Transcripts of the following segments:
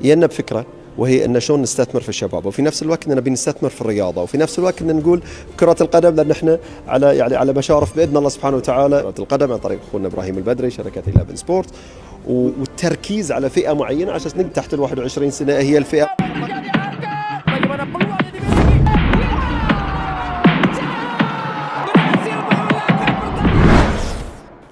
جينا بفكرة وهي أن شلون نستثمر في الشباب، وفي نفس الوقت نبي نستثمر في الرياضة، وفي نفس الوقت نقول كرة القدم، لأن احنا على مشارف بإذن الله سبحانه وتعالى كرة القدم عن طريق أخونا إبراهيم البدري شركة 11 سبورت، والتركيز على فئة معينة عشان نقدر تحت ال 21 سنة هي الفئة.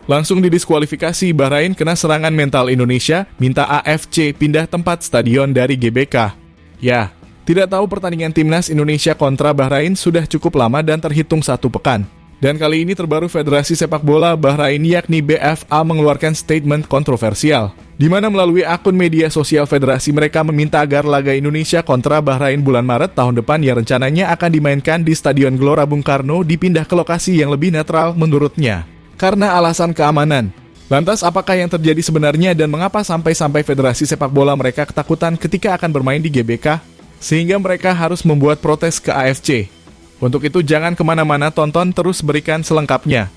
Langsung didiskualifikasi, Bahrain kena serangan mental Indonesia, minta AFC pindah tempat stadion dari GBK. Ya, tidak tahu pertandingan timnas Indonesia kontra Bahrain sudah cukup lama dan terhitung 1 pekan. Dan kali ini terbaru Federasi Sepak Bola Bahrain yakni BFA mengeluarkan statement kontroversial, di mana melalui akun media sosial federasi mereka meminta agar laga Indonesia kontra Bahrain bulan Maret tahun depan yang rencananya akan dimainkan di Stadion Gelora Bung Karno dipindah ke lokasi yang lebih netral menurutnya, karena alasan keamanan. Lantas apakah yang terjadi sebenarnya dan mengapa sampai Federasi Sepak Bola mereka ketakutan ketika akan bermain di GBK, sehingga mereka harus membuat protes ke AFC? Untuk itu jangan kemana-mana, tonton terus, berikan selengkapnya.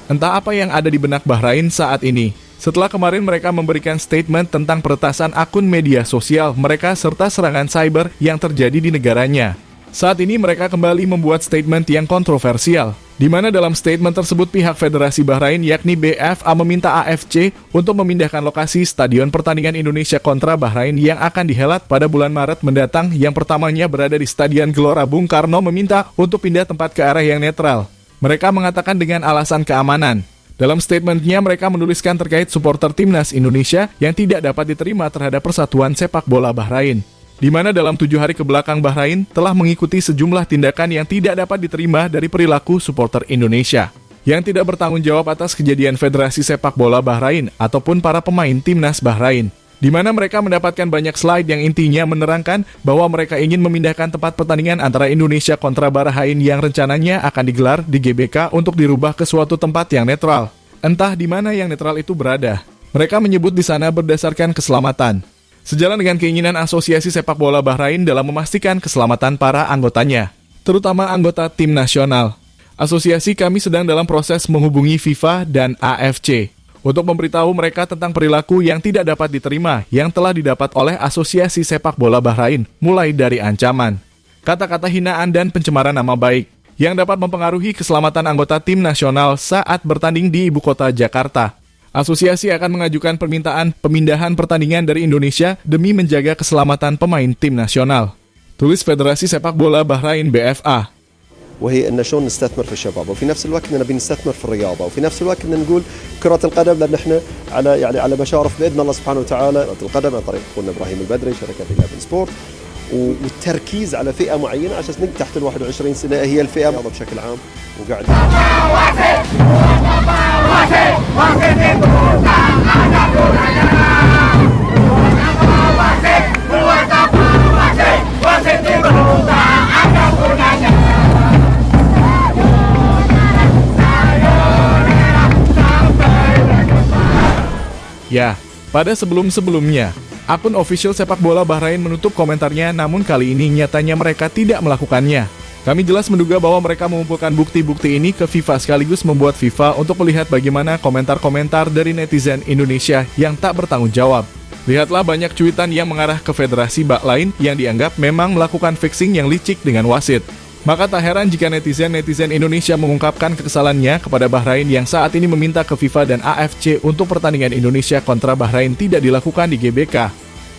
Entah apa yang ada di benak Bahrain saat ini. Setelah kemarin mereka memberikan statement tentang peretasan akun media sosial mereka serta serangan cyber yang terjadi di negaranya. Saat ini mereka kembali membuat statement yang kontroversial, di mana dalam statement tersebut pihak Federasi Bahrain yakni BFA meminta AFC untuk memindahkan lokasi stadion pertandingan Indonesia kontra Bahrain yang akan dihelat pada bulan Maret mendatang, yang pertamanya berada di Stadion Gelora Bung Karno, meminta untuk pindah tempat ke arah yang netral. Mereka mengatakan dengan alasan keamanan. Dalam statementnya mereka menuliskan terkait supporter timnas Indonesia yang tidak dapat diterima terhadap Persatuan Sepak Bola Bahrain, di mana dalam 7 hari kebelakang Bahrain telah mengikuti sejumlah tindakan yang tidak dapat diterima dari perilaku supporter Indonesia, yang tidak bertanggung jawab atas kejadian Federasi Sepak Bola Bahrain ataupun para pemain timnas Bahrain, di mana mereka mendapatkan banyak slide yang intinya menerangkan bahwa mereka ingin memindahkan tempat pertandingan antara Indonesia kontra Bahrain yang rencananya akan digelar di GBK untuk dirubah ke suatu tempat yang netral. Entah di mana yang netral itu berada. Mereka menyebut di sana berdasarkan keselamatan. Sejalan dengan keinginan Asosiasi Sepak Bola Bahrain dalam memastikan keselamatan para anggotanya, terutama anggota tim nasional. Asosiasi kami sedang dalam proses menghubungi FIFA dan AFC untuk memberitahu mereka tentang perilaku yang tidak dapat diterima yang telah didapat oleh Asosiasi Sepak Bola Bahrain, mulai dari ancaman, kata-kata hinaan dan pencemaran nama baik yang dapat mempengaruhi keselamatan anggota tim nasional saat bertanding di ibu kota Jakarta. Asosiasi akan mengajukan permintaan pemindahan pertandingan dari Indonesia demi menjaga keselamatan pemain tim nasional, tulis Federasi Sepak Bola Bahrain BFA. وهي أن شلون نستثمر في الشباب، وفي نفس الوقت نبي نستثمر في الرياضة، وفي نفس الوقت نقول كرة القدم، لأن احنا على مشارف بإذن الله سبحانه وتعالى كرة القدم عن طريق أخونا إبراهيم البدري شركة 11 سبورت، والتركيز على فئة معينة عشان نقدر تحت ال 21 سنة هي الفئة بشكل عام. وقاعد Ya, pada sebelum-sebelumnya, akun official sepak bola Bahrain menutup komentarnya, namun kali ini nyatanya mereka tidak melakukannya. Kami jelas menduga bahwa mereka mengumpulkan bukti-bukti ini ke FIFA sekaligus membuat FIFA untuk melihat bagaimana komentar-komentar dari netizen Indonesia yang tak bertanggung jawab. Lihatlah banyak cuitan yang mengarah ke federasi bak lain yang dianggap memang melakukan fixing yang licik dengan wasit. Maka tak heran jika netizen Indonesia mengungkapkan kekesalannya kepada Bahrain yang saat ini meminta ke FIFA dan AFC untuk pertandingan Indonesia kontra Bahrain tidak dilakukan di GBK.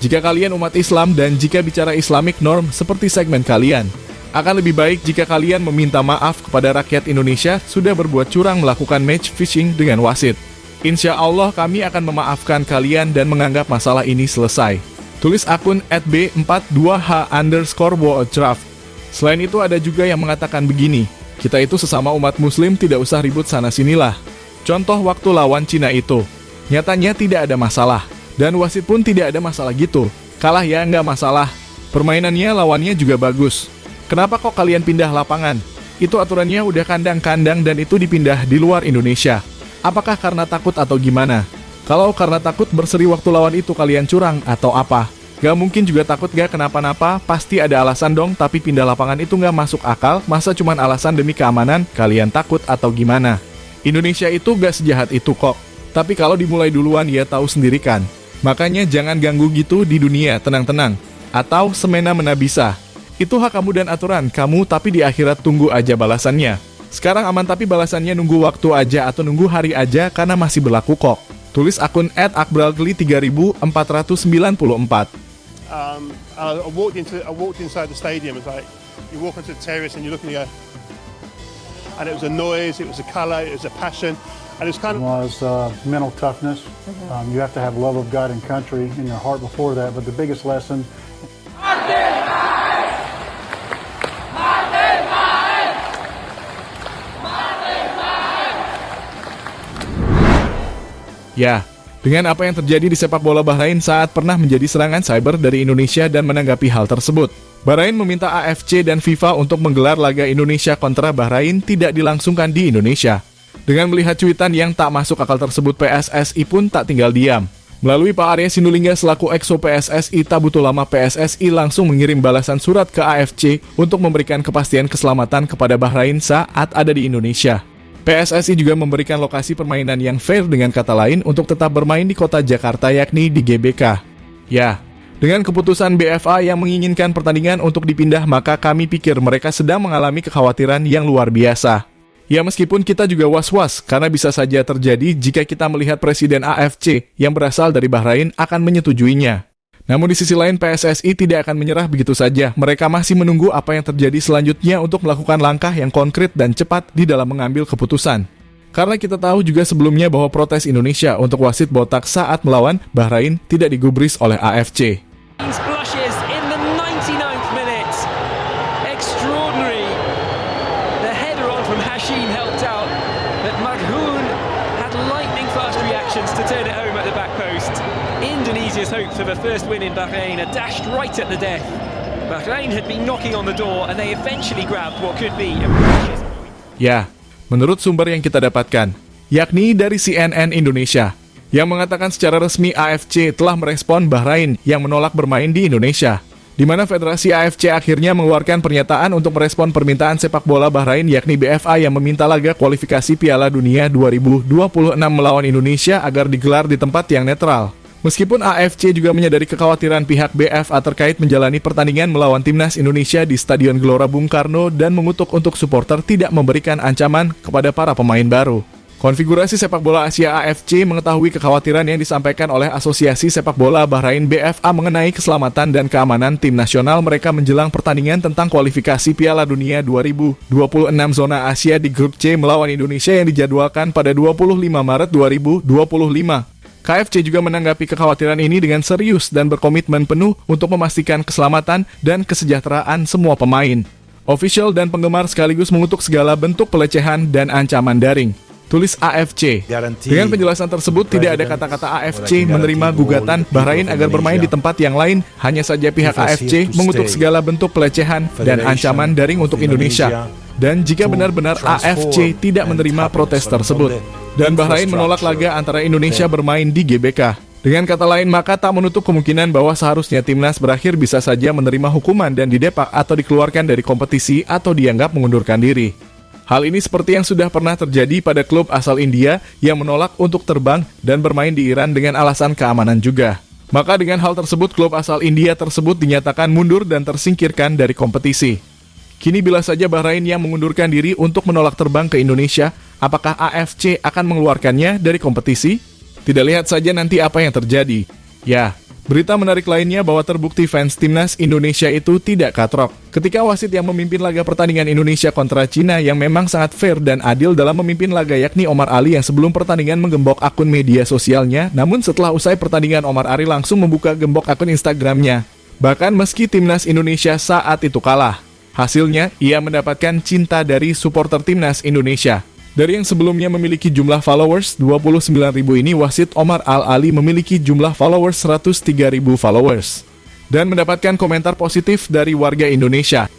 Jika kalian umat Islam dan jika bicara Islamic norm seperti segmen kalian, akan lebih baik jika kalian meminta maaf kepada rakyat Indonesia sudah berbuat curang melakukan match fixing dengan wasit. Insya Allah kami akan memaafkan kalian dan menganggap masalah ini selesai, tulis akun @b42h_worlddraft. Selain itu ada juga yang mengatakan begini, kita itu sesama umat muslim tidak usah ribut sana-sinilah. Contoh waktu lawan Cina itu, nyatanya tidak ada masalah. Dan wasit pun tidak ada masalah gitu. Kalah ya nggak masalah. Permainannya lawannya juga bagus. Kenapa kok kalian pindah lapangan? Itu aturannya udah kandang-kandang dan itu dipindah di luar Indonesia. Apakah karena takut atau gimana? Kalau karena takut berseri waktu lawan itu kalian curang atau apa? Gak mungkin juga takut gak kenapa-napa, pasti ada alasan dong, tapi pindah lapangan itu gak masuk akal, masa cuman alasan demi keamanan, kalian takut atau gimana? Indonesia itu gak sejahat itu kok, tapi kalau dimulai duluan ya tahu sendiri kan. Makanya jangan ganggu gitu di dunia, tenang-tenang. Atau semena-mena bisa. Itu hak kamu dan aturan kamu, tapi di akhirat tunggu aja balasannya. Sekarang aman tapi balasannya nunggu waktu aja atau nunggu hari aja karena masih berlaku kok. Tulis akun @akbralgli3494. I walked inside the stadium. It's like you walk onto the terrace and you're looking at, and it was a noise, it was a colour, it was a passion, and it's kind of mental toughness. You have to have love of God and country in your heart before that. But the biggest lesson. Ya, dengan apa yang terjadi di sepak bola Bahrain saat pernah menjadi serangan cyber dari Indonesia dan menanggapi hal tersebut, Bahrain meminta AFC dan FIFA untuk menggelar laga Indonesia kontra Bahrain tidak dilangsungkan di Indonesia. Dengan melihat cuitan yang tak masuk akal tersebut, PSSI pun tak tinggal diam. Melalui Pak Arya Sinulinga selaku Exo PSSI Tabutulama PSSI langsung mengirim balasan surat ke AFC untuk memberikan kepastian keselamatan kepada Bahrain saat ada di Indonesia. PSSI juga memberikan lokasi permainan yang fair dengan kata lain untuk tetap bermain di kota Jakarta yakni di GBK. Ya, dengan keputusan BFA yang menginginkan pertandingan untuk dipindah maka kami pikir mereka sedang mengalami kekhawatiran yang luar biasa. Ya meskipun kita juga was-was karena bisa saja terjadi jika kita melihat Presiden AFC yang berasal dari Bahrain akan menyetujuinya. Namun di sisi lain PSSI tidak akan menyerah begitu saja. Mereka masih menunggu apa yang terjadi selanjutnya untuk melakukan langkah yang konkret dan cepat di dalam mengambil keputusan. Karena kita tahu juga sebelumnya bahwa protes Indonesia untuk wasit botak saat melawan Bahrain tidak digubris oleh AFC. Splashes in the 99th minute. Extraordinary. The header on from Hashim helped out, but Maghoun had lightning fast reactions to turn it home at the back post. Indonesia's hopes of a first win in Bahrain are dashed right at the death. Bahrain had been knocking on the door and they eventually grabbed what could be a precious point. Ya, menurut sumber yang kita dapatkan, yakni dari CNN Indonesia, yang mengatakan secara resmi AFC telah merespon Bahrain yang menolak bermain di Indonesia, di mana Federasi AFC akhirnya mengeluarkan pernyataan untuk merespon permintaan sepak bola Bahrain yakni BFA yang meminta laga kualifikasi Piala Dunia 2026 melawan Indonesia agar digelar di tempat yang netral. Meskipun AFC juga menyadari kekhawatiran pihak BFA terkait menjalani pertandingan melawan timnas Indonesia di Stadion Gelora Bung Karno dan mengutuk untuk supporter tidak memberikan ancaman kepada para pemain baru. Konfigurasi sepak bola Asia AFC mengetahui kekhawatiran yang disampaikan oleh Asosiasi Sepak Bola Bahrain BFA mengenai keselamatan dan keamanan tim nasional mereka menjelang pertandingan tentang kualifikasi Piala Dunia 2026 zona Asia di grup C melawan Indonesia yang dijadwalkan pada 25 Maret 2025. KFC juga menanggapi kekhawatiran ini dengan serius dan berkomitmen penuh untuk memastikan keselamatan dan kesejahteraan semua pemain. Official dan penggemar sekaligus mengutuk segala bentuk pelecehan dan ancaman daring. Tulis AFC. Dengan penjelasan tersebut, tidak ada kata-kata AFC menerima gugatan Bahrain agar bermain di tempat yang lain. Hanya saja pihak AFC mengutuk segala bentuk pelecehan dan ancaman daring untuk Indonesia. Dan jika benar-benar AFC tidak menerima protes tersebut. Dan Bahrain menolak laga antara Indonesia bermain di GBK. Dengan kata lain, maka tak menutup kemungkinan bahwa seharusnya timnas berakhir bisa saja menerima hukuman dan didepak atau dikeluarkan dari kompetisi atau dianggap mengundurkan diri. Hal ini seperti yang sudah pernah terjadi pada klub asal India yang menolak untuk terbang dan bermain di Iran dengan alasan keamanan juga. Maka dengan hal tersebut, klub asal India tersebut dinyatakan mundur dan tersingkirkan dari kompetisi. Kini bila saja Bahrain yang mengundurkan diri untuk menolak terbang ke Indonesia, apakah AFC akan mengeluarkannya dari kompetisi? Tidak, lihat saja nanti apa yang terjadi. Ya, berita menarik lainnya bahwa terbukti fans timnas Indonesia itu tidak katrok. Ketika wasit yang memimpin laga pertandingan Indonesia kontra Cina yang memang sangat fair dan adil dalam memimpin laga yakni Omar Ali yang sebelum pertandingan menggembok akun media sosialnya, namun setelah usai pertandingan Omar Ali langsung membuka gembok akun Instagramnya. Bahkan meski timnas Indonesia saat itu kalah. Hasilnya, ia mendapatkan cinta dari supporter timnas Indonesia. Dari yang sebelumnya memiliki jumlah followers 29.000 ini, wasit Omar Al-Ali memiliki jumlah followers 103.000 followers. Dan mendapatkan komentar positif dari warga Indonesia.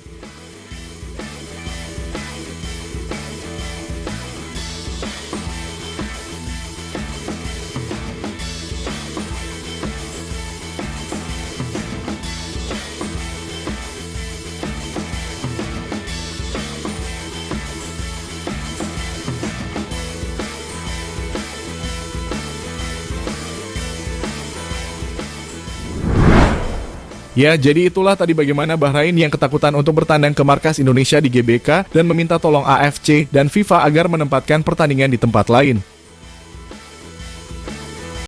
Ya, jadi itulah tadi bagaimana Bahrain yang ketakutan untuk bertandang ke markas Indonesia di GBK dan meminta tolong AFC dan FIFA agar menempatkan pertandingan di tempat lain.